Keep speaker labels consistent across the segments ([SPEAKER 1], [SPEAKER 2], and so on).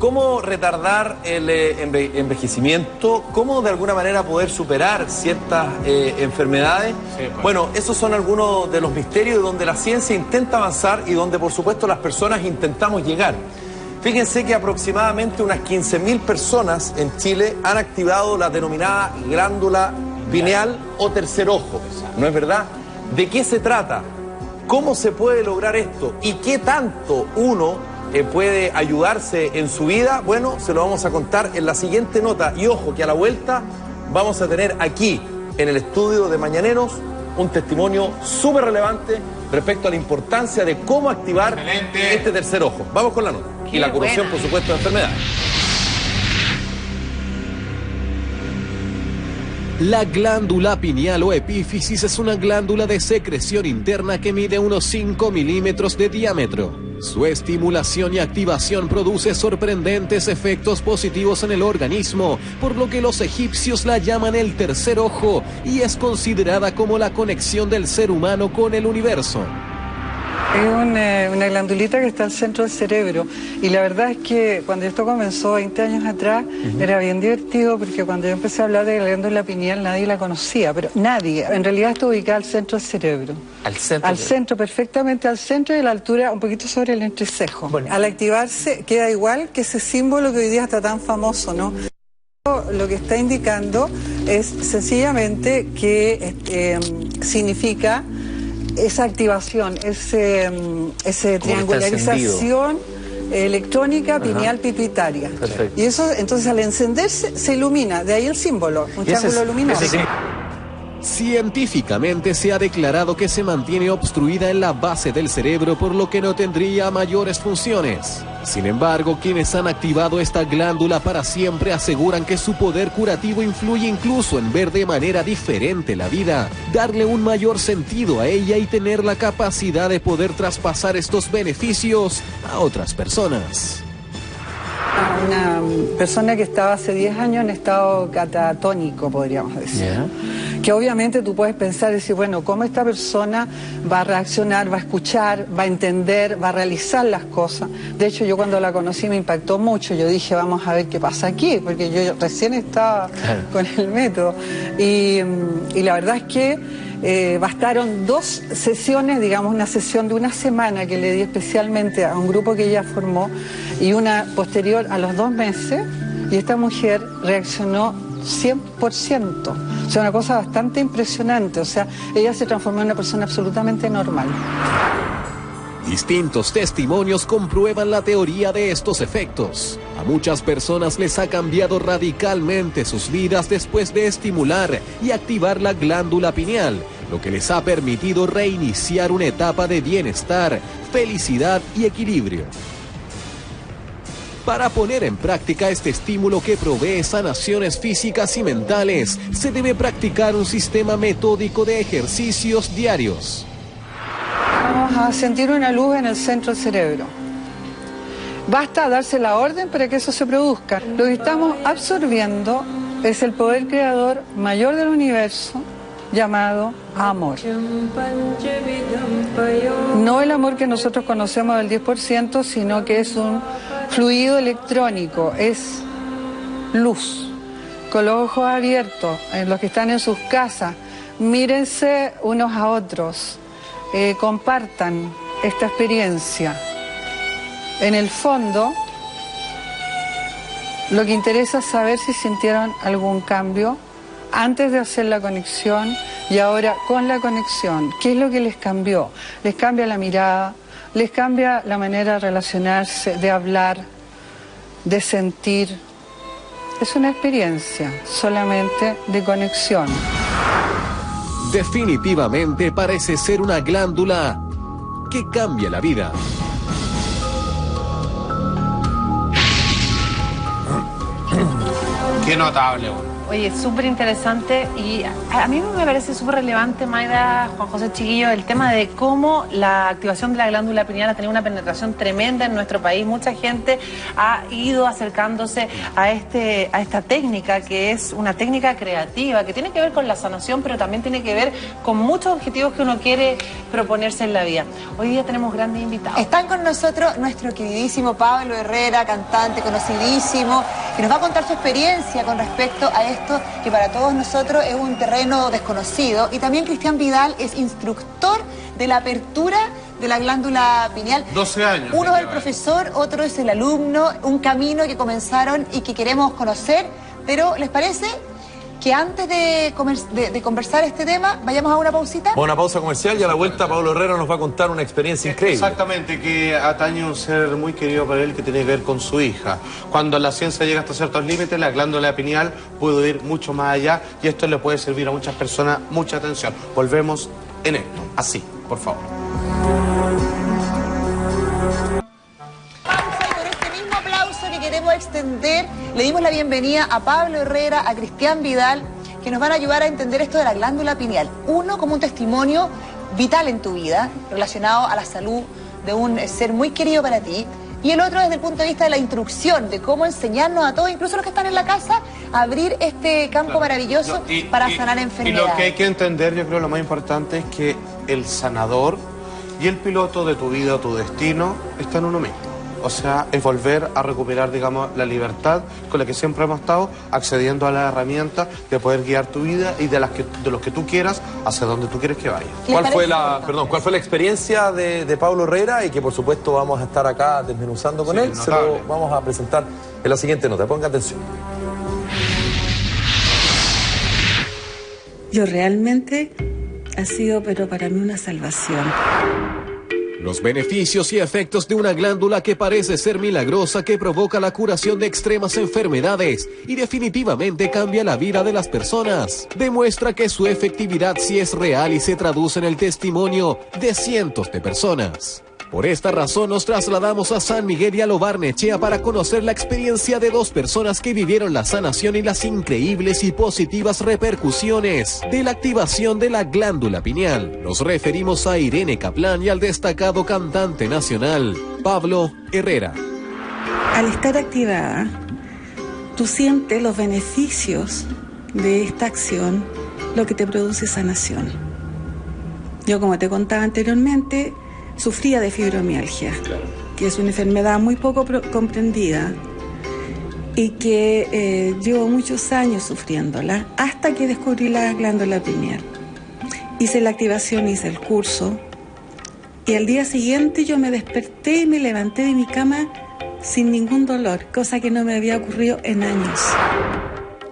[SPEAKER 1] cómo retardar el envejecimiento, cómo de alguna manera poder superar ciertas enfermedades. Sí, pues. Bueno, esos son algunos de los misterios donde la ciencia intenta avanzar y donde por supuesto las personas intentamos llegar. Fíjense que aproximadamente unas 15.000 personas en Chile han activado la denominada glándula pineal o tercer ojo, ¿no es verdad? ¿De qué se trata? ¿Cómo se puede lograr esto? ¿Y qué tanto uno puede ayudarse en su vida? Bueno, se lo vamos a contar en la siguiente nota. Y ojo, que a la vuelta vamos a tener aquí, en el estudio de Mañaneros, un testimonio súper relevante respecto a la importancia de cómo activar este tercer ojo. Vamos con la nota. Y la curación, por supuesto, de enfermedades.
[SPEAKER 2] La glándula pineal o epífisis es una glándula de secreción interna que mide unos 5 milímetros de diámetro. Su estimulación y activación produce sorprendentes efectos positivos en el organismo, por lo que los egipcios la llaman el tercer ojo y es considerada como la conexión del ser humano con el universo.
[SPEAKER 3] Es una glandulita que está al centro del cerebro y la verdad es que cuando esto comenzó 20 años atrás era bien divertido porque cuando yo empecé a hablar de la glándula pineal nadie la conocía, pero nadie. En realidad está ubicada al centro del cerebro.
[SPEAKER 1] ¿Al centro?
[SPEAKER 3] Al centro, perfectamente al centro y a la altura un poquito sobre el entrecejo. Bueno. Al activarse queda igual que ese símbolo que hoy día está tan famoso, ¿no? Lo que está indicando es sencillamente que significa esa activación, ese triangularización electrónica pineal pituitaria. Perfecto. Y eso, entonces, al encenderse, se ilumina. De ahí el símbolo, un triángulo luminoso.
[SPEAKER 2] Científicamente se ha declarado que se mantiene obstruida en la base del cerebro, por lo que no tendría mayores funciones. Sin embargo, quienes han activado esta glándula para siempre aseguran que su poder curativo influye incluso en ver de manera diferente la vida, darle un mayor sentido a ella y tener la capacidad de poder traspasar estos beneficios a otras personas.
[SPEAKER 3] Una persona que estaba hace 10 años en estado catatónico, podríamos decir. Que obviamente tú puedes pensar y decir, bueno, ¿cómo esta persona va a reaccionar, va a escuchar, va a entender, va a realizar las cosas? De hecho, yo cuando la conocí me impactó mucho. Yo dije, vamos a ver qué pasa aquí, porque yo recién estaba con el método. Y la verdad es que bastaron 2 sesiones, digamos, una sesión de una semana que le di especialmente a un grupo que ella formó y una posterior a los 2 meses, y esta mujer reaccionó 100%. O sea, una cosa bastante impresionante. O sea, ella se transformó en una persona absolutamente normal.
[SPEAKER 2] Distintos testimonios comprueban la teoría de estos efectos. A muchas personas les ha cambiado radicalmente sus vidas después de estimular y activar la glándula pineal, lo que les ha permitido reiniciar una etapa de bienestar, felicidad y equilibrio. Para poner en práctica este estímulo que provee sanaciones físicas y mentales, se debe practicar un sistema metódico de ejercicios diarios.
[SPEAKER 3] Vamos a sentir una luz en el centro del cerebro. Basta darse la orden para que eso se produzca. Lo que estamos absorbiendo es el poder creador mayor del universo, llamado amor. No el amor que nosotros conocemos del 10%, sino que es un fluido electrónico, es luz. Con los ojos abiertos, en los que están en sus casas, mírense unos a otros, compartan esta experiencia. En el fondo, lo que interesa es saber si sintieron algún cambio antes de hacer la conexión y ahora con la conexión. ¿Qué es lo que les cambió? Les cambia la mirada, les cambia la manera de relacionarse, de hablar, de sentir. Es una experiencia solamente de conexión.
[SPEAKER 2] Definitivamente parece ser una glándula que cambia la vida.
[SPEAKER 4] Qué notable, bueno. Oye, súper interesante y a mí me parece súper relevante, Mayra, Juan José Chiquillo, el tema de cómo la activación de la glándula pineal ha tenido una penetración tremenda en nuestro país. Mucha gente ha ido acercándose a esta técnica, que es una técnica creativa, que tiene que ver con la sanación, pero también tiene que ver con muchos objetivos que uno quiere proponerse en la vida. Hoy día tenemos grandes invitados.
[SPEAKER 5] Están con nosotros nuestro queridísimo Pablo Herrera, cantante conocidísimo, que nos va a contar su experiencia con respecto a esto que para todos nosotros es un terreno desconocido. Y también Cristian Vidal es instructor de la apertura de la glándula pineal.
[SPEAKER 6] 12 años.
[SPEAKER 5] Uno es el profesor, otro es el alumno, un camino que comenzaron y que queremos conocer. Pero, ¿les parece que antes de conversar este tema, vayamos a una pausita?
[SPEAKER 1] Una pausa comercial y a la vuelta Pablo Herrera nos va a contar una experiencia increíble.
[SPEAKER 6] Exactamente, que atañe un ser muy querido para él que tiene que ver con su hija. Cuando la ciencia llega hasta ciertos límites, la glándula pineal puede ir mucho más allá y esto le puede servir a muchas personas. Mucha atención. Volvemos en esto. Así, por favor.
[SPEAKER 5] Queremos extender, le dimos la bienvenida a Pablo Herrera, a Cristian Vidal, que nos van a ayudar a entender esto de la glándula pineal. Uno, como un testimonio vital en tu vida, relacionado a la salud de un ser muy querido para ti. Y el otro desde el punto de vista de la instrucción, de cómo enseñarnos a todos, incluso los que están en la casa, a abrir este campo maravilloso para sanar enfermedades.
[SPEAKER 6] Y lo que hay que entender, yo creo lo más importante es que el sanador y el piloto de tu vida o tu destino está en uno mismo. O sea, es volver a recuperar, digamos, la libertad con la que siempre hemos estado, accediendo a las herramientas de poder guiar tu vida y de los que tú quieras hacia donde tú quieres que vaya.
[SPEAKER 1] ¿Cuál fue la experiencia de Pablo Herrera? Y que por supuesto vamos a estar acá desmenuzando con él. Se lo vamos a presentar en la siguiente nota. Ponga atención.
[SPEAKER 7] Yo realmente ha sido, pero para mí, una salvación.
[SPEAKER 2] Los beneficios y efectos de una glándula que parece ser milagrosa, que provoca la curación de extremas enfermedades y definitivamente cambia la vida de las personas. Demuestra que su efectividad sí es real y se traduce en el testimonio de cientos de personas. Por esta razón nos trasladamos a San Miguel y a Lo Barnechea para conocer la experiencia de dos personas que vivieron la sanación y las increíbles y positivas repercusiones de la activación de la glándula pineal. Nos referimos a Irene Kaplan y al destacado cantante nacional, Pablo Herrera.
[SPEAKER 7] Al estar activada, tú sientes los beneficios de esta acción, lo que te produce sanación. Yo, como te contaba anteriormente, sufría de fibromialgia, que es una enfermedad muy poco comprendida y que llevo muchos años sufriéndola hasta que descubrí la glándula pineal. Hice la activación, hice el curso y al día siguiente yo me desperté y me levanté de mi cama sin ningún dolor, cosa que no me había ocurrido en años.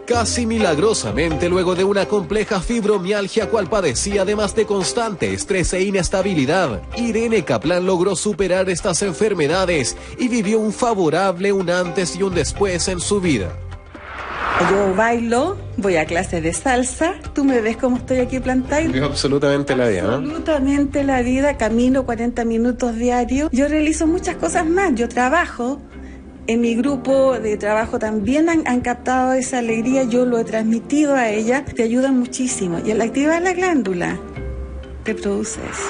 [SPEAKER 2] Casi milagrosamente, luego de una compleja fibromialgia cual padecía, además de constante estrés e inestabilidad, Irene Kaplan logró superar estas enfermedades y vivió un favorable, un antes y un después en su vida.
[SPEAKER 7] Yo bailo, voy a clases de salsa, tú me ves cómo estoy aquí plantada.
[SPEAKER 2] Vivo absolutamente la vida, ¿no?
[SPEAKER 7] Absolutamente la vida, camino 40 minutos diarios. Yo realizo muchas cosas más, yo trabajo. En mi grupo de trabajo también han captado esa alegría, yo lo he transmitido a ella, te ayuda muchísimo. Y al activar la glándula, te produce eso.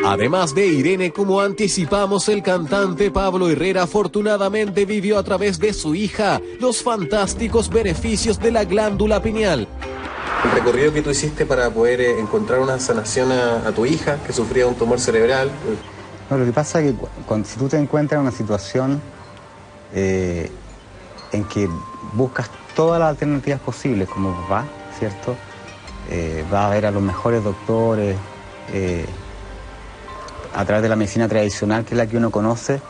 [SPEAKER 2] Además de Irene, como anticipamos, el cantante Pablo Herrera afortunadamente vivió a través de su hija los fantásticos beneficios de la glándula pineal.
[SPEAKER 8] El recorrido que tú hiciste para poder encontrar una sanación a tu hija que sufría un tumor cerebral.
[SPEAKER 9] No, lo que pasa es que si tú te encuentras en una situación en que buscas todas las alternativas posibles como papá, ¿cierto? Vas a ver a los mejores doctores a través de la medicina tradicional, que es la que uno conoce,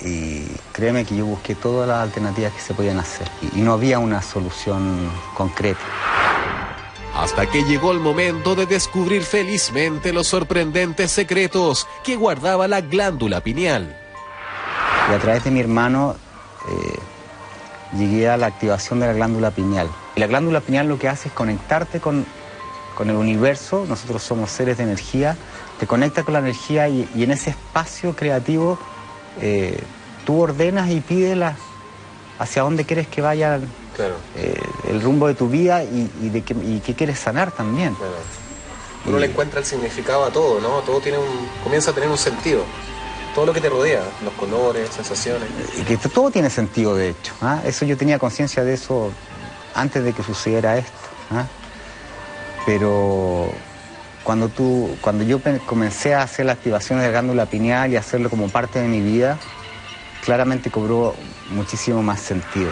[SPEAKER 9] y créeme que yo busqué todas las alternativas que se podían hacer y no había una solución concreta.
[SPEAKER 2] Hasta que llegó el momento de descubrir felizmente los sorprendentes secretos que guardaba la glándula pineal.
[SPEAKER 9] Y a través de mi hermano llegué a la activación de la glándula pineal. Y la glándula pineal lo que hace es conectarte con el universo. Nosotros somos seres de energía. Te conecta con la energía y en ese espacio creativo tú ordenas y pides hacia dónde quieres que vayan
[SPEAKER 8] Claro.
[SPEAKER 9] El rumbo de tu vida y qué quieres sanar también.
[SPEAKER 8] Claro. Uno le encuentra el significado a todo, ¿no? Todo comienza a tener un sentido. Todo lo que te rodea, los colores, sensaciones.
[SPEAKER 9] Y que todo tiene sentido, de hecho. Eso yo tenía conciencia de eso antes de que sucediera esto. Pero cuando yo comencé a hacer la activación de la glándula pineal y hacerlo como parte de mi vida, claramente cobró muchísimo más sentido.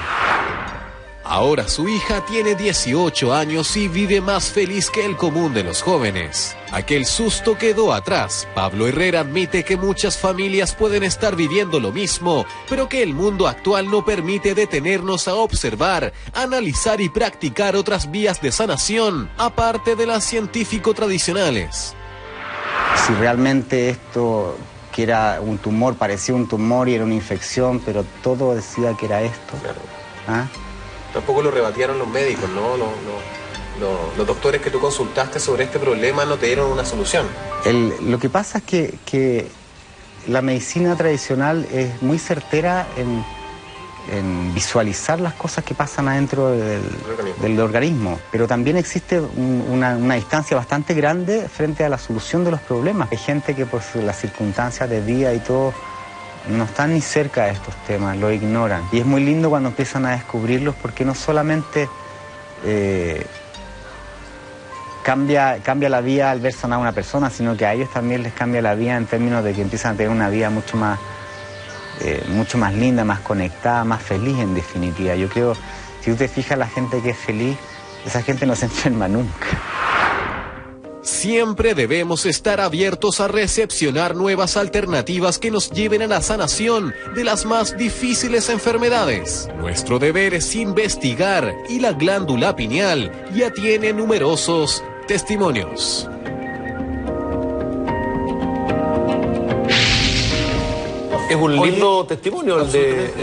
[SPEAKER 2] Ahora su hija tiene 18 años y vive más feliz que el común de los jóvenes. Aquel susto quedó atrás. Pablo Herrera admite que muchas familias pueden estar viviendo lo mismo, pero que el mundo actual no permite detenernos a observar, analizar y practicar otras vías de sanación, aparte de las científico-tradicionales.
[SPEAKER 9] Si realmente esto, que era un tumor, parecía un tumor y era una infección, pero todo decía que era esto.
[SPEAKER 8] Claro. Tampoco lo rebatieron los médicos, ¿no? Los doctores que tú consultaste sobre este problema no te dieron una solución.
[SPEAKER 9] Lo que pasa es que la medicina tradicional es muy certera en visualizar las cosas que pasan adentro del organismo. Pero también existe una distancia bastante grande frente a la solución de los problemas. Hay gente que por las circunstancias de vida y todo no están ni cerca de estos temas, lo ignoran. Y es muy lindo cuando empiezan a descubrirlos, porque no solamente cambia la vida al ver sanar a una persona, sino que a ellos también les cambia la vida en términos de que empiezan a tener una vida mucho más linda, más conectada, más feliz en definitiva. Yo creo, si tú te fijas, la gente que es feliz, esa gente no se enferma nunca.
[SPEAKER 2] Siempre debemos estar abiertos a recepcionar nuevas alternativas que nos lleven a la sanación de las más difíciles enfermedades. Nuestro deber es investigar y la glándula pineal ya tiene numerosos testimonios.
[SPEAKER 1] Es un lindo testimonio el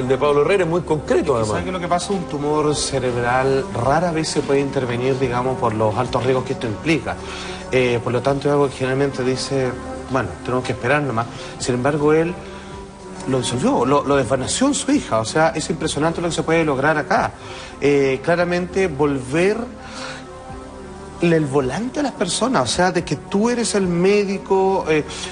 [SPEAKER 1] de Pablo Herrera, es muy concreto además.
[SPEAKER 6] ¿Sabes qué es lo que pasa? Un tumor cerebral rara vez se puede intervenir, digamos, por los altos riesgos que esto implica. Por lo tanto, es algo que generalmente dice, bueno, tenemos que esperar nomás. Sin embargo, él lo disolvió, lo desvaneció en su hija. O sea, es impresionante lo que se puede lograr acá. Claramente, volver el volante a las personas, o sea, de que tú eres el médico,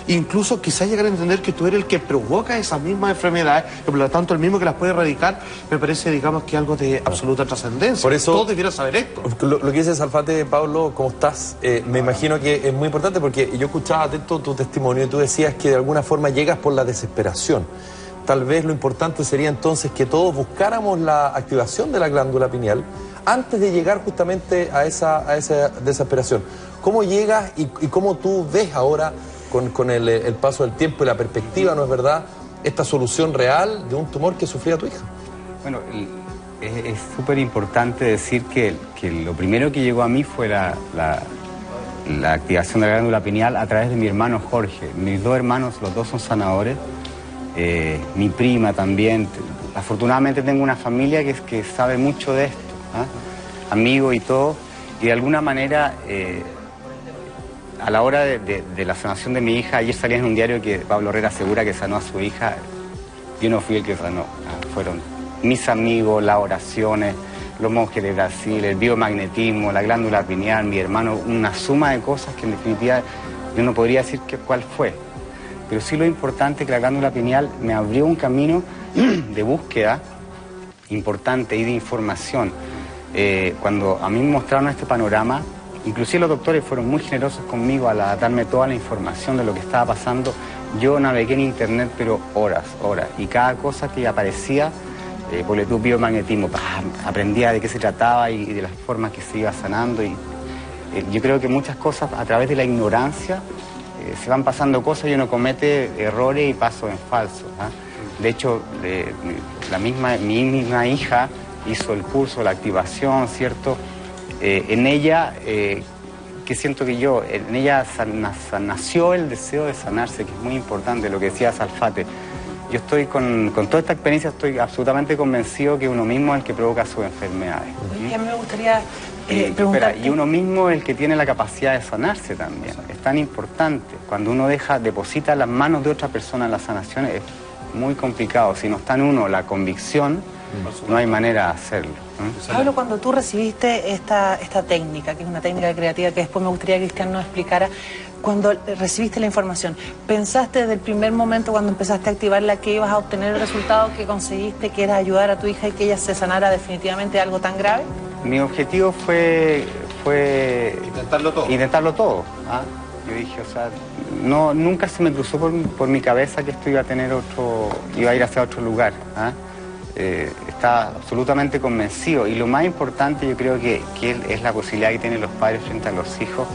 [SPEAKER 6] incluso quizás llegar a entender que tú eres el que provoca esas mismas enfermedades, y por lo tanto el mismo que las puede erradicar, me parece, digamos, que algo de absoluta trascendencia.
[SPEAKER 1] Por eso,
[SPEAKER 6] todos debieran saber esto.
[SPEAKER 1] Lo que dice Salfate, Pablo, ¿cómo estás? Me imagino que es muy importante porque yo escuchaba atento tu testimonio y tú decías que de alguna forma llegas por la desesperación. Tal vez lo importante sería entonces que todos buscáramos la activación de la glándula pineal antes de llegar justamente a esa desesperación. ¿Cómo llegas y cómo tú ves ahora, con el paso del tiempo y la perspectiva, ¿no es verdad?, esta solución real de un tumor que sufría tu hija?
[SPEAKER 9] Bueno, es súper importante decir que lo primero que llegó a mí fue la activación de la glándula pineal a través de mi hermano Jorge. Mis dos hermanos, los dos son sanadores. Mi prima también. Afortunadamente tengo una familia que sabe mucho de esto, amigos y todo, y de alguna manera a la hora de la sanación de mi hija, ayer salía en un diario que Pablo Herrera asegura que sanó a su hija. Yo no fui el que sanó, fueron mis amigos, las oraciones, los monjes de Brasil, el biomagnetismo, la glándula pineal, mi hermano, una suma de cosas que en definitiva yo no podría decir cuál fue. Pero sí lo importante es que la glándula pineal me abrió un camino de búsqueda importante y de información. Cuando a mí me mostraron este panorama, inclusive los doctores fueron muy generosos conmigo al darme toda la información de lo que estaba pasando. Yo navegué en internet, pero horas, y cada cosa que aparecía, por el biomagnetismo, aprendía de qué se trataba y de las formas que se iba sanando. Y yo creo que muchas cosas, a través de la ignorancia, se van pasando cosas y uno comete errores y pasos en falso. De hecho, mi misma hija hizo el curso, la activación, ¿cierto? En ella, que siento que en ella nació el deseo de sanarse, que es muy importante, lo que decía Salfate. Yo estoy con toda esta experiencia, estoy absolutamente convencido que uno mismo es el que provoca sus enfermedades.
[SPEAKER 4] Y a mí me gustaría preguntarte...
[SPEAKER 9] Y uno mismo es el que tiene la capacidad de sanarse también. Es tan importante. Cuando uno deposita en las manos de otra persona la sanación, es muy complicado. Si no está en uno la convicción, no hay manera de hacerlo.
[SPEAKER 4] Pablo, cuando tú recibiste esta técnica, que es una técnica creativa que después me gustaría que Cristian nos explicara, cuando recibiste la información, ¿pensaste desde el primer momento cuando empezaste a activarla que ibas a obtener el resultado que conseguiste, que era ayudar a tu hija y que ella se sanara definitivamente de algo tan grave?
[SPEAKER 9] Mi objetivo fue intentarlo todo. ¿Ah? Yo dije, o sea, nunca se me cruzó por mi cabeza que esto iba a ir hacia otro lugar. ¿Ah? Estaba absolutamente convencido, y lo más importante yo creo que es la posibilidad que tienen los padres frente a los hijos.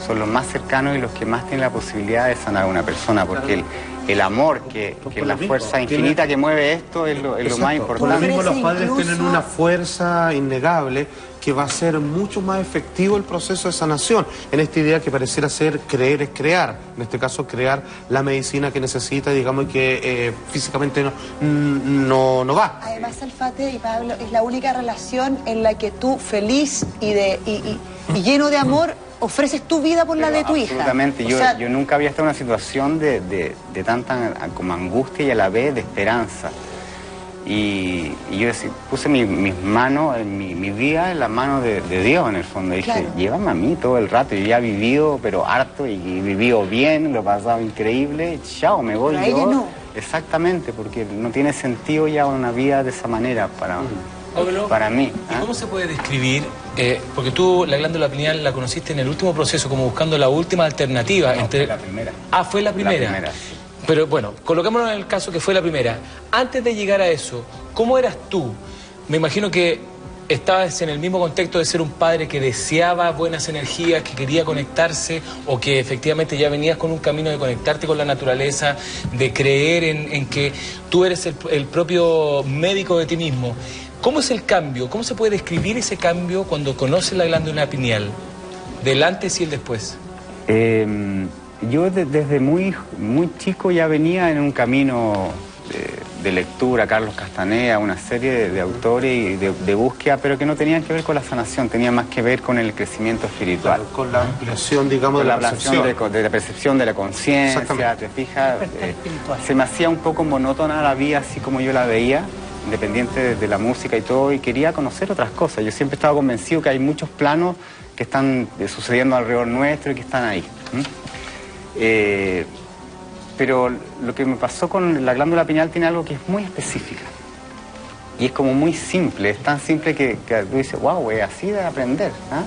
[SPEAKER 9] Son los más cercanos y los que más tienen la posibilidad de sanar a una persona, porque el amor, que es la fuerza infinita que mueve esto, es lo más importante.
[SPEAKER 6] Por lo mismo los padres tienen una fuerza innegable que va a ser mucho más efectivo el proceso de sanación, en esta idea que pareciera ser creer es crear, en este caso crear la medicina que necesita, digamos, y que físicamente no va.
[SPEAKER 5] Además, Salfate y Pablo, es la única relación en la que tú, feliz y lleno de amor, ofreces tu vida por la de tu hija.
[SPEAKER 9] Absolutamente, yo nunca había estado en una situación de tanta como angustia y a la vez de esperanza. Y yo puse mis manos, mi vida en las manos de Dios, en el fondo. Y dije, llévame a mí todo el rato. Yo ya he vivido, pero harto, y he vivido bien, lo he pasado increíble. Chao, me voy.
[SPEAKER 5] Pero yo. Ella no.
[SPEAKER 9] Exactamente, porque no tiene sentido ya una vida de esa manera para mí.
[SPEAKER 10] ¿Y cómo se puede describir? Porque tú la glándula pineal la conociste en el último proceso, como buscando la última alternativa.
[SPEAKER 9] No, fue la primera.
[SPEAKER 10] Ah, fue la primera.
[SPEAKER 9] La primera, sí.
[SPEAKER 10] Pero bueno, colocémonos en el caso que fue la primera. Antes de llegar a eso, ¿cómo eras tú? Me imagino que estabas en el mismo contexto de ser un padre que deseaba buenas energías, que quería conectarse, o que efectivamente ya venías con un camino de conectarte con la naturaleza, de creer en que tú eres el propio médico de ti mismo. ¿Cómo es el cambio? ¿Cómo se puede describir ese cambio cuando conoces la glándula pineal? Del antes y el después.
[SPEAKER 9] Yo desde muy chico ya venía en un camino de lectura, Carlos Castaneda, una serie de autores y de búsqueda, pero que no tenían que ver con la sanación, tenían más que ver con el crecimiento espiritual.
[SPEAKER 6] Claro, con la ampliación, digamos, de la percepción.
[SPEAKER 9] De la percepción de la conciencia, ¿te fijas? Se me hacía un poco monótona la vida así como yo la veía, independiente de la música y todo, y quería conocer otras cosas. Yo siempre estaba convencido que hay muchos planos que están sucediendo alrededor nuestro y que están ahí. Pero lo que me pasó con la glándula pineal tiene algo que es muy específica. Y es como muy simple, es tan simple que tú dices, wow, es así de aprender. ¿Ah?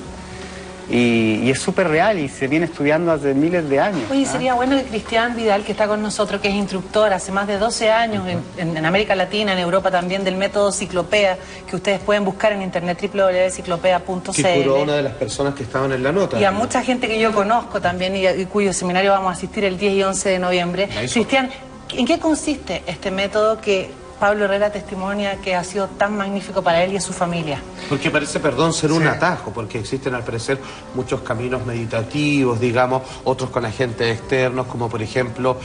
[SPEAKER 9] Y es súper real y se viene estudiando hace miles de años.
[SPEAKER 4] Oye, sería bueno que Cristian Vidal, que está con nosotros, que es instructor hace más de 12 años en América Latina, en Europa también, del método Ciclopea, que ustedes pueden buscar en internet, www.ciclopea.cl.
[SPEAKER 6] Que curó a una de las personas que estaban en la nota.
[SPEAKER 4] Y a mucha gente que yo conozco también y cuyo seminario vamos a asistir el 10 y 11 de noviembre. Cristian, ¿en qué consiste este método que Pablo Herrera testimonia que ha sido tan magnífico para él y su familia?
[SPEAKER 6] Porque parece, perdón, ser un atajo, porque existen al parecer muchos caminos meditativos, digamos, otros con agentes externos, como por ejemplo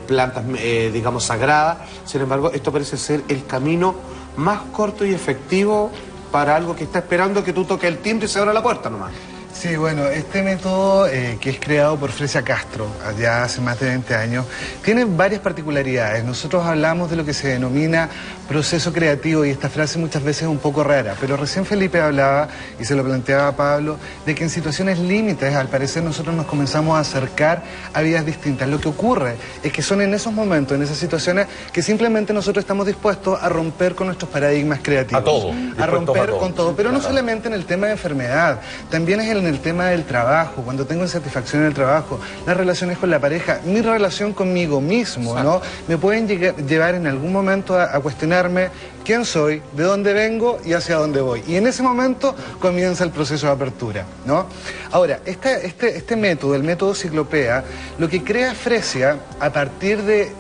[SPEAKER 6] plantas, digamos, sagradas. Sin embargo, esto parece ser el camino más corto y efectivo para algo que está esperando que tú toques el timbre y se abra la puerta nomás.
[SPEAKER 11] Sí, bueno, este método que es creado por Fresia Castro, allá hace más de 20 años, tiene varias particularidades. Nosotros hablamos de lo que se denomina proceso creativo y esta frase muchas veces es un poco rara, pero recién Felipe hablaba, y se lo planteaba a Pablo, de que en situaciones límites, al parecer, nosotros nos comenzamos a acercar a vidas distintas. Lo que ocurre es que son en esos momentos, en esas situaciones, que simplemente nosotros estamos dispuestos a romper con nuestros paradigmas creativos.
[SPEAKER 10] A todo.
[SPEAKER 11] A romper con todo, pero no solamente en el tema de enfermedad, también es en el tema del trabajo, cuando tengo insatisfacción en el trabajo, las relaciones con la pareja, mi relación conmigo mismo, ¿no? Me pueden llevar en algún momento a cuestionarme quién soy, de dónde vengo y hacia dónde voy. Y en ese momento comienza el proceso de apertura, ¿no? Ahora, este método, el método Ciclopea, lo que crea Fresia a partir de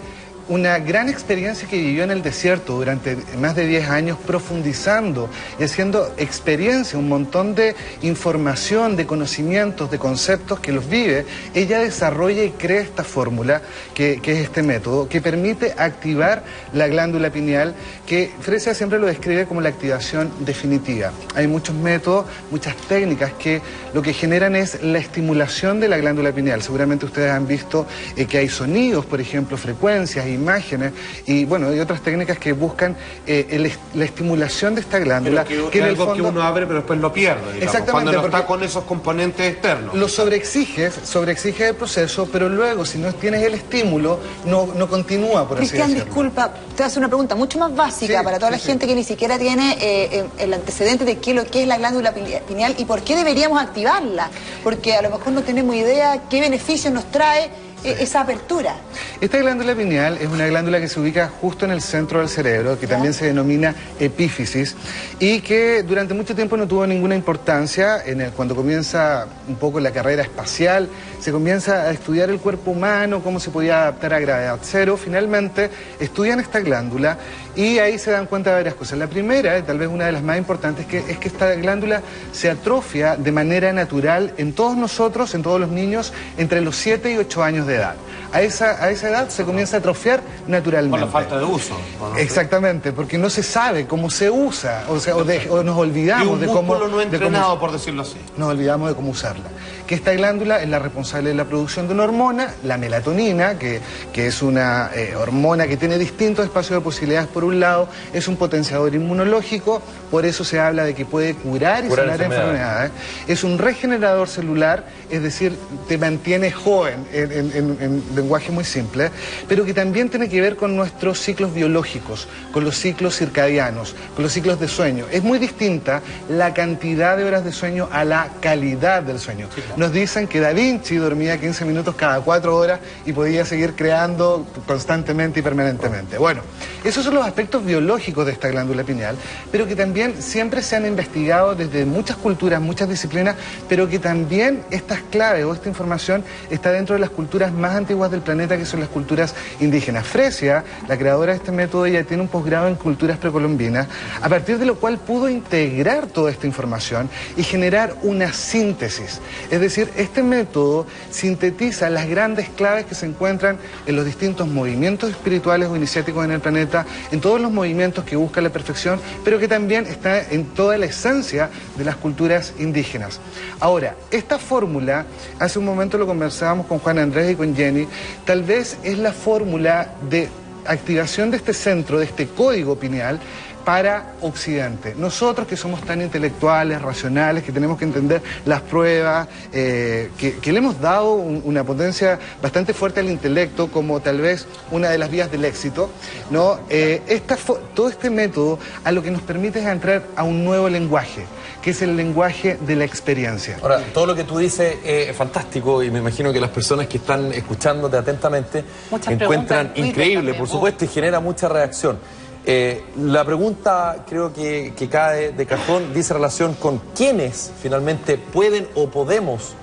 [SPEAKER 11] una gran experiencia que vivió en el desierto durante más de 10 años, profundizando y haciendo experiencia, un montón de información, de conocimientos, de conceptos que los vive. Ella desarrolla y crea esta fórmula, que es este método, que permite activar la glándula pineal, que Fresia siempre lo describe como la activación definitiva. Hay muchos métodos, muchas técnicas que lo que generan es la estimulación de la glándula pineal. Seguramente ustedes han visto que hay sonidos, por ejemplo, frecuencias y imágenes y bueno, hay otras técnicas que buscan la estimulación de esta glándula.
[SPEAKER 6] Pero que en el fondo que uno abre pero después lo pierde, digamos,
[SPEAKER 11] exactamente,
[SPEAKER 6] cuando no está con esos componentes externos.
[SPEAKER 11] Lo sobreexiges el proceso, pero luego si no tienes el estímulo, no continúa, por así decirlo.
[SPEAKER 5] Cristian, disculpa, te voy a hacer una pregunta mucho más básica para toda la gente que ni siquiera tiene el antecedente de qué es la glándula pineal y por qué deberíamos activarla, porque a lo mejor no tenemos idea qué beneficios nos trae esa apertura.
[SPEAKER 11] Esta glándula pineal es una glándula que se ubica justo en el centro del cerebro, que también se denomina epífisis, y que durante mucho tiempo no tuvo ninguna importancia. Cuando comienza un poco la carrera espacial, se comienza a estudiar el cuerpo humano, cómo se podía adaptar a gravedad cero. Finalmente estudian esta glándula y ahí se dan cuenta de varias cosas. La primera, y tal vez una de las más importantes, es que esta glándula se atrofia de manera natural en todos nosotros, en todos los niños, entre los 7 y 8 años de edad. A esa edad se comienza a atrofiar naturalmente.
[SPEAKER 6] Por la falta de uso. ¿No?
[SPEAKER 11] Exactamente, porque no se sabe cómo se usa, o nos olvidamos de cómo...
[SPEAKER 6] no entrenado, por decirlo así.
[SPEAKER 11] Nos olvidamos de cómo usarla. Que esta glándula es la responsable de la producción de una hormona, la melatonina, que es una hormona que tiene distintos espacios de posibilidades. Por un lado, es un potenciador inmunológico, por eso se habla de que puede curar y sanar enfermedades. Es un regenerador celular, es decir, te mantiene joven, en lenguaje muy simple, pero que también tiene que ver con nuestros ciclos biológicos, con los ciclos circadianos, con los ciclos de sueño. Es muy distinta la cantidad de horas de sueño a la calidad del sueño. Sí, claro. Nos dicen que Da Vinci dormía 15 minutos cada 4 horas y podía seguir creando constantemente y permanentemente. Bueno, esos son los aspectos biológicos de esta glándula pineal, pero que también siempre se han investigado desde muchas culturas, muchas disciplinas, pero que también estas claves o esta información está dentro de las culturas más antiguas del planeta, que son las culturas indígenas. Fresia, la creadora de este método, ella tiene un posgrado en culturas precolombinas, a partir de lo cual pudo integrar toda esta información y generar una síntesis. Es decir, este método sintetiza las grandes claves que se encuentran en los distintos movimientos espirituales o iniciáticos en el planeta, en todos los movimientos que buscan la perfección, pero que también está en toda la esencia de las culturas indígenas. Ahora, esta fórmula, hace un momento lo conversábamos con Juan Andrés y con Jenny, tal vez es la fórmula de activación de este centro, de este código pineal, para Occidente. Nosotros que somos tan intelectuales, racionales, que tenemos que entender las pruebas, que le hemos dado una potencia bastante fuerte al intelecto como tal vez una de las vías del éxito, ¿no? Todo este método a lo que nos permite es entrar a un nuevo lenguaje, que es el lenguaje de la experiencia.
[SPEAKER 1] Ahora, todo lo que tú dices es fantástico y me imagino que las personas que están escuchándote atentamente encuentran increíble, por supuesto, y genera mucha reacción. La pregunta creo que cae de cajón dice relación con quiénes finalmente pueden o podemos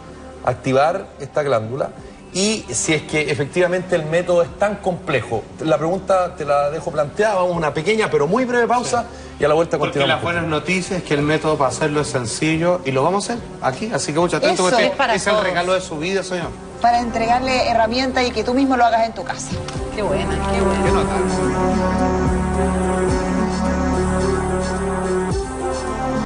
[SPEAKER 1] activar esta glándula y si es que efectivamente el método es tan complejo. La pregunta te la dejo planteada, vamos a una pequeña pero muy breve pausa y a la vuelta continuamos.
[SPEAKER 6] Porque las buenas noticias es que el método para hacerlo es sencillo y lo vamos a hacer aquí, así que mucho atento porque es el regalo de su vida, señor.
[SPEAKER 5] Para entregarle herramientas y que tú mismo lo hagas en tu casa.
[SPEAKER 4] Qué buena, qué buena.
[SPEAKER 6] ¿Qué notas?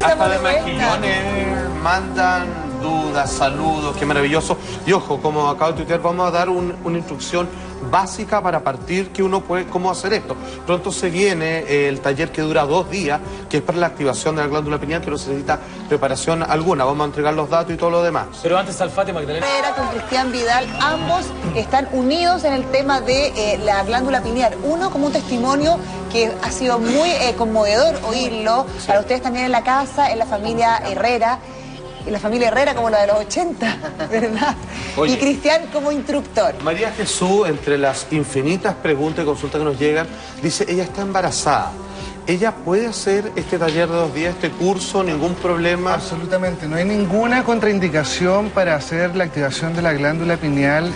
[SPEAKER 6] Hasta de Mejillones mandan dudas, saludos, qué maravilloso. Y ojo, como acabo de tuitear, vamos a dar una instrucción básica para partir que uno puede, cómo hacer esto. Pronto se viene el taller que dura 2 días, que es para la activación de la glándula pineal, que no necesita preparación alguna. Vamos a entregar los datos y todo lo demás.
[SPEAKER 10] Pero antes Alfate, Magdalena.
[SPEAKER 5] Con Cristian Vidal, ambos están unidos en el tema de la glándula pineal. Uno como un testimonio que ha sido muy conmovedor oírlo, sí. Para ustedes también en la casa, en la familia Herrera, y la familia Herrera como la de los 80, ¿verdad? Oye, y Cristian como instructor.
[SPEAKER 6] María Jesús, entre las infinitas preguntas y consultas que nos llegan, dice, ella está embarazada. ¿Ella puede hacer este taller de 2 días, este curso, ningún problema?
[SPEAKER 11] Absolutamente, no hay ninguna contraindicación para hacer la activación de la glándula pineal.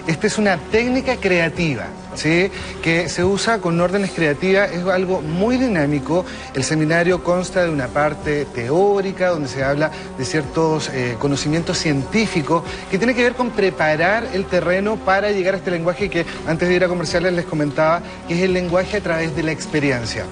[SPEAKER 11] Esta es una técnica creativa, ¿sí? Que se usa con órdenes creativas, es algo muy dinámico. El seminario consta de una parte teórica, donde se habla de ciertos conocimientos científicos, que tiene que ver con preparar el terreno para llegar a este lenguaje que antes de ir a comerciales les comentaba, que es el lenguaje a través de la experiencia.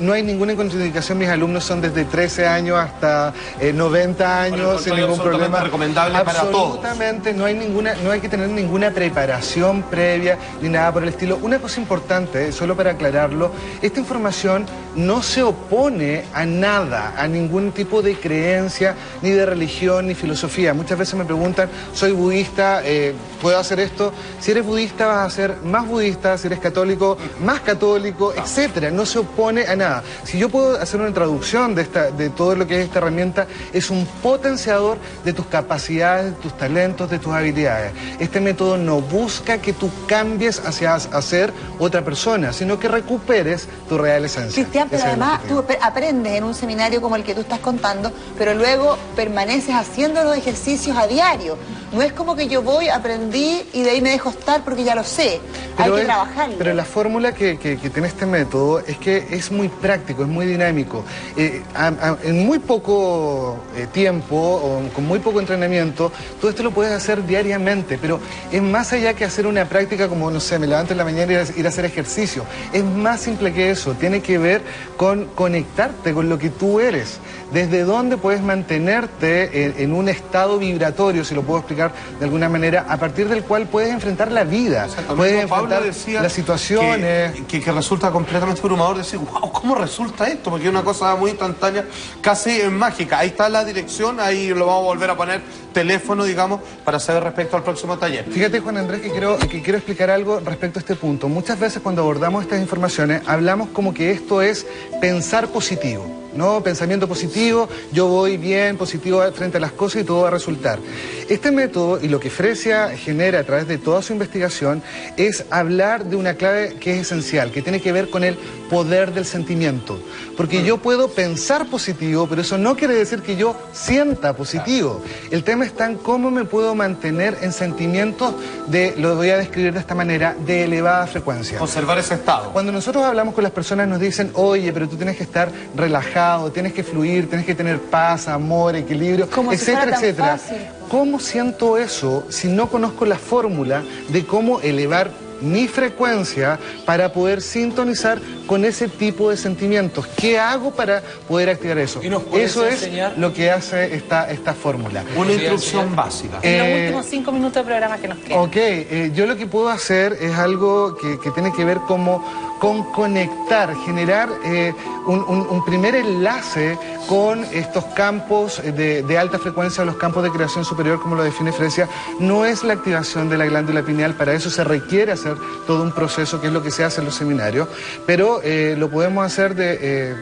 [SPEAKER 11] No hay ninguna contraindicación, mis alumnos son desde 13 años hasta 90 años, sin ningún problema.
[SPEAKER 6] Recomendable para todos.
[SPEAKER 11] Absolutamente, no hay que tener ninguna preparación previa, ni ni nada por el estilo. Una cosa importante, solo para aclararlo, esta información no se opone a nada, a ningún tipo de creencia, ni de religión, ni filosofía. Muchas veces me preguntan, soy budista, ¿puedo hacer esto? Si eres budista vas a ser más budista, si eres católico, más católico, etcétera. No se opone a nada. Si yo puedo hacer una traducción de todo lo que es esta herramienta, es un potenciador de tus capacidades, de tus talentos, de tus habilidades. Este método no busca que tú cambies hacia ser otra persona, sino que recuperes tu real esencia.
[SPEAKER 5] Cristian, pero además tú aprendes en un seminario como el que tú estás contando, pero luego permaneces haciendo los ejercicios a diario. No es como que yo voy, aprendí y de ahí me dejo estar porque ya lo sé. Hay que trabajarlo.
[SPEAKER 11] Pero la fórmula que tiene este método es que es muy práctico, es muy dinámico. En muy poco tiempo o con muy poco entrenamiento, todo esto lo puedes hacer diariamente, pero es más allá que hacer una práctica como, no sé, me levanto en la mañana y ir a hacer ejercicio. Es más simple que eso, tiene que ver con conectarte con lo que tú eres. Desde dónde puedes mantenerte en un estado vibratorio, si lo puedo explicar de alguna manera, a partir del cual puedes enfrentar la vida, puedes enfrentar las situaciones.
[SPEAKER 6] Que resulta completamente abrumador decir, wow, ¿cómo resulta esto? Porque es una cosa muy instantánea, casi mágica. Ahí está la dirección, ahí lo vamos a volver a poner, teléfono, digamos, para saber respecto al próximo taller.
[SPEAKER 11] Fíjate, Juan Andrés, que quiero explicar algo respecto a este punto. Muchas veces cuando abordamos estas informaciones, hablamos como que esto es pensar positivo, ¿no? Pensamiento positivo, yo voy bien, positivo frente a las cosas y todo va a resultar. Este método y lo que Fresia genera a través de toda su investigación es hablar de una clave que es esencial, que tiene que ver con el poder del sentimiento. Porque yo puedo pensar positivo, pero eso no quiere decir que yo sienta positivo. El tema está en cómo me puedo mantener en sentimientos lo voy a describir de esta manera, de elevada frecuencia.
[SPEAKER 6] Conservar ese estado.
[SPEAKER 11] Cuando nosotros hablamos con las personas nos dicen, oye, pero tú tienes que estar relajado, tienes que fluir, tienes que tener paz, amor, equilibrio, etcétera, etcétera. ¿Cómo siento eso si no conozco la fórmula de cómo elevar mi frecuencia para poder sintonizar con ese tipo de sentimientos? ¿Qué hago para poder activar eso? Eso es lo que hace esta fórmula.
[SPEAKER 6] Una instrucción básica.
[SPEAKER 4] En los últimos 5 minutos de programa que nos quedan.
[SPEAKER 11] Ok, yo lo que puedo hacer es algo que tiene que ver con conectar, generar un primer enlace con estos campos de alta frecuencia, los campos de creación superior, como lo define Fresia. No es la activación de la glándula pineal, para eso se requiere hacer todo un proceso, que es lo que se hace en los seminarios, pero lo podemos hacer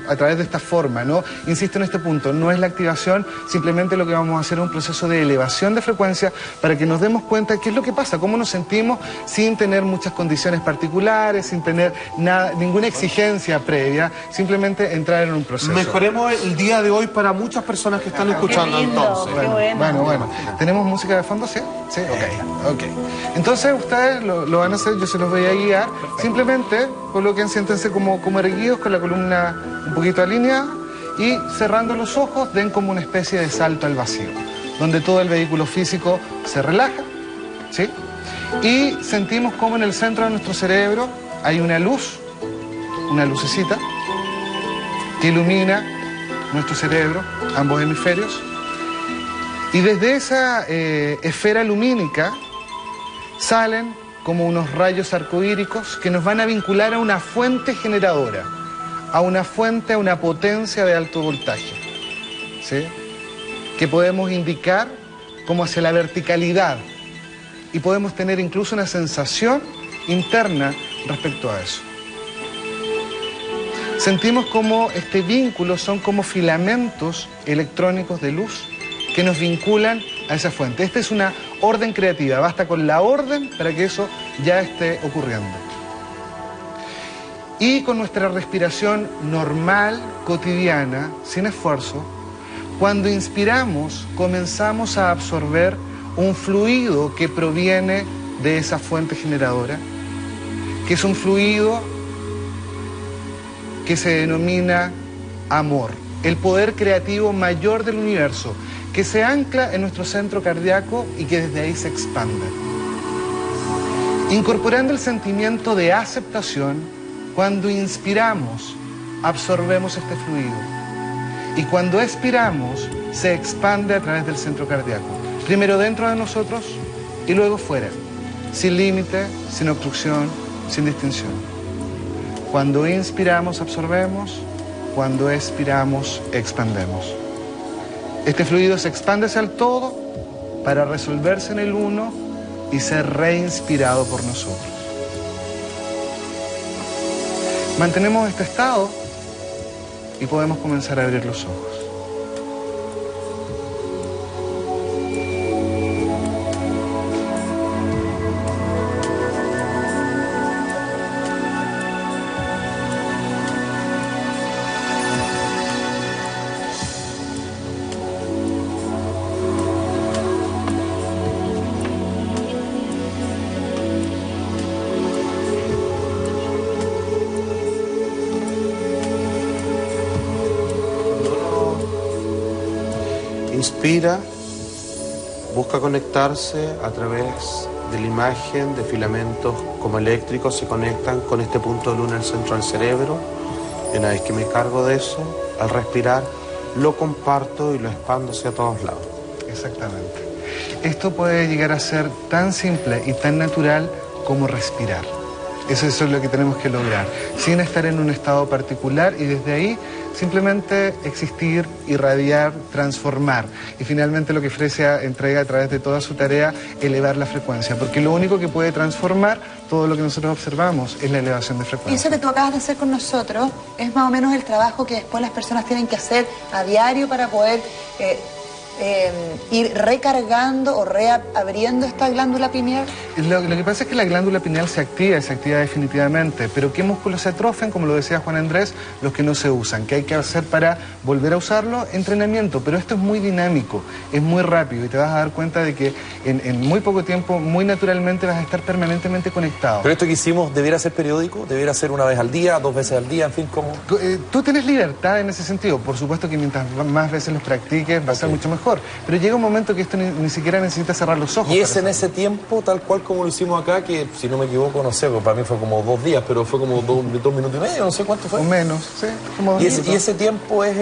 [SPEAKER 11] a través de esta forma, ¿no? Insisto en este punto, no es la activación, simplemente lo que vamos a hacer es un proceso de elevación de frecuencia para que nos demos cuenta qué es lo que pasa, cómo nos sentimos sin tener muchas condiciones particulares, sin tener ninguna exigencia previa, simpleente entrar en un proceso.
[SPEAKER 6] Mejoremos el día de hoy para muchas personas que están escuchando, entonces.
[SPEAKER 11] Bueno. ¿Tenemos música de fondo? ¿Sí? Sí, ok. Entonces ustedes lo van a hacer, yo se los voy a guiar. Perfecto. Simplemente coloquen, siéntense como erguidos, con la columna un poquito alineada y cerrando los ojos den como una especie de salto al vacío, donde todo el vehículo físico se relaja, ¿sí? Y sentimos como en el centro de nuestro cerebro hay una luz, una lucecita que ilumina nuestro cerebro, ambos hemisferios, y desde esa esfera lumínica salen como unos rayos arcoíricos que nos van a vincular a una fuente generadora, a una fuente, a una potencia de alto voltaje, ¿sí? Que podemos indicar como hacia la verticalidad y podemos tener incluso una sensación interna respecto a eso. Sentimos como este vínculo son como filamentos electrónicos de luz que nos vinculan a esa fuente. Esta es una orden creativa, basta con la orden para que eso ya esté ocurriendo. Y con nuestra respiración normal, cotidiana, sin esfuerzo, cuando inspiramos comenzamos a absorber un fluido que proviene de esa fuente generadora, que es un fluido que se denomina amor, el poder creativo mayor del universo, que se ancla en nuestro centro cardíaco y que desde ahí se expande. Incorporando el sentimiento de aceptación, cuando inspiramos, absorbemos este fluido. Y cuando expiramos, se expande a través del centro cardíaco. Primero dentro de nosotros y luego fuera. sin límite, sin obstrucción, sin distinción. Cuando inspiramos, absorbemos. Cuando expiramos, expandemos. Este fluido se expande hacia el todo para resolverse en el uno y ser reinspirado por nosotros. Mantenemos este estado y podemos comenzar a abrir los ojos.
[SPEAKER 6] Inspira, busca conectarse a través de la imagen de filamentos como eléctricos se conectan con este punto de luna en el centro del cerebro. Y una vez que me cargo de eso, al respirar, lo comparto y lo expando hacia todos lados.
[SPEAKER 11] Exactamente. Esto puede llegar a ser tan simple y tan natural como respirar. Eso es lo que tenemos que lograr, sin estar en un estado particular y desde ahí simplemente existir, irradiar, transformar. Y finalmente lo que Fresia entrega a través de toda su tarea, elevar la frecuencia, porque lo único que puede transformar todo lo que nosotros observamos es la elevación de frecuencia.
[SPEAKER 5] Y eso que tú acabas de hacer con nosotros es más o menos el trabajo que después las personas tienen que hacer a diario para poder ir recargando o reabriendo esta glándula pineal.
[SPEAKER 11] Lo que pasa es que la glándula pineal se activa definitivamente, pero ¿qué músculos se atrofian? Como lo decía Juan Andrés, los que no se usan. ¿Qué hay que hacer para volver a usarlo? Entrenamiento, pero esto es muy dinámico, es muy rápido y te vas a dar cuenta de que en muy poco tiempo, muy naturalmente vas a estar permanentemente conectado.
[SPEAKER 1] Pero esto que hicimos, ¿debiera ser periódico? ¿Debiera ser una vez al día, 2 veces al día? En fin, ¿cómo?
[SPEAKER 11] Tú tienes libertad en ese sentido. Por supuesto que mientras más veces los practiques va a ser mucho mejor. Pero llega un momento que esto ni siquiera necesita cerrar los ojos.
[SPEAKER 1] Y es en ese tiempo, tal cual como lo hicimos acá, que si no me equivoco, no sé, para mí fue como 2 días, pero fue como 2 minutos y medio, no sé cuánto fue.
[SPEAKER 11] O menos, sí. Como 2 minutos.
[SPEAKER 1] Y ese tiempo es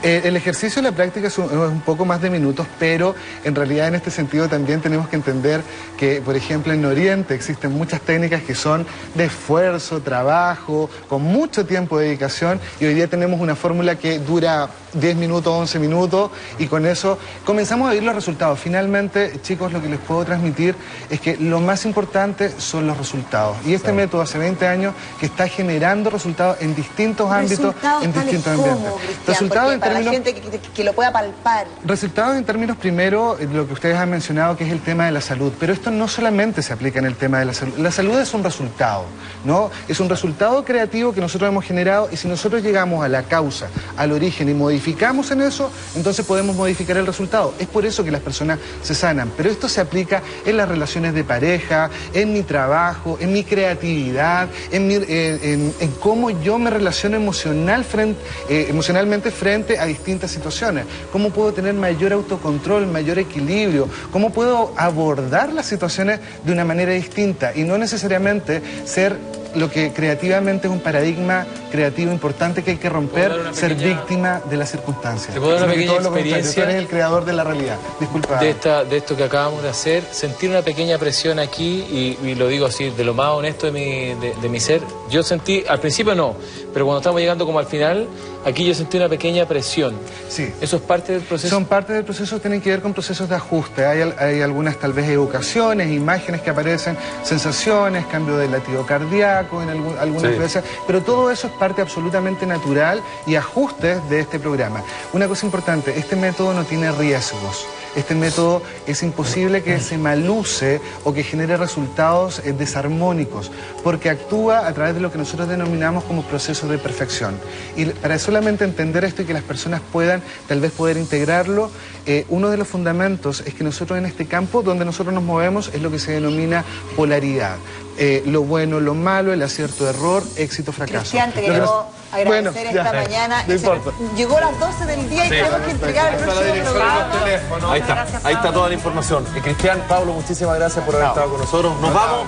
[SPEAKER 11] el ejercicio, la práctica es un poco más de minutos, pero en realidad en este sentido también tenemos que entender que, por ejemplo, en Oriente existen muchas técnicas que son de esfuerzo, trabajo, con mucho tiempo de dedicación, y hoy día tenemos una fórmula que dura 10 minutos, 11 minutos, y con eso comenzamos a ver los resultados. Finalmente, chicos, lo que les puedo transmitir es que lo más importante son los resultados. Y este método hace 20 años que está generando resultados en distintos ámbitos, en distintos ambientes.
[SPEAKER 5] Resultados en términos... Para la gente que lo pueda palpar.
[SPEAKER 11] Resultados en términos, primero, lo que ustedes han mencionado, que es el tema de la salud. Pero esto no solamente se aplica en el tema de la salud. La salud es un resultado, ¿no? Es un resultado creativo que nosotros hemos generado, y si nosotros llegamos a la causa, al origen, y modificamos en eso, entonces podemos modificar el resultado. Es por eso que las personas se sanan. Pero esto se aplica en las relaciones de pareja, en mi trabajo, en mi creatividad, en cómo yo me relaciono emocionalmente frente a distintas situaciones. Cómo puedo tener mayor autocontrol, mayor equilibrio. Cómo puedo abordar las situaciones de una manera distinta y no necesariamente ser lo que creativamente es un paradigma creativo importante que hay que romper, ser víctima de las circunstancias.
[SPEAKER 10] Te puedo dar una pequeña experiencia.
[SPEAKER 11] Tú eres el creador de la realidad. Disculpa.
[SPEAKER 10] De esto que acabamos de hacer, sentir una pequeña presión aquí, y lo digo así, de lo más honesto de mi ser. Yo sentí, al principio no, pero cuando estamos llegando como al final, aquí yo sentí una pequeña presión.
[SPEAKER 11] Sí.
[SPEAKER 10] ¿Eso es parte del proceso?
[SPEAKER 11] Son parte del proceso, tienen que ver con procesos de ajuste. Hay algunas tal vez evocaciones, imágenes que aparecen, sensaciones, cambio del latido cardíaco en algunas veces, pero todo eso es parte absolutamente natural y ajustes de este programa. Una cosa importante, este método no tiene riesgos. Este método es imposible que se maluse o que genere resultados desarmónicos, porque actúa a través de lo que nosotros denominamos como proceso de perfección. Y para solamente entender esto y que las personas puedan tal vez poder integrarlo, uno de los fundamentos es que nosotros en este campo donde nosotros nos movemos es lo que se denomina polaridad. Lo bueno, lo malo, el acierto, error, éxito, fracaso.
[SPEAKER 5] Cristian, te queremos agradecer esta mañana.
[SPEAKER 1] No importa.
[SPEAKER 5] Llegó a las 12 del día y tenemos que entregar el próximo programa.
[SPEAKER 1] Ahí está toda la información. Cristian, Pablo, muchísimas gracias por haber estado con nosotros. Nos vamos.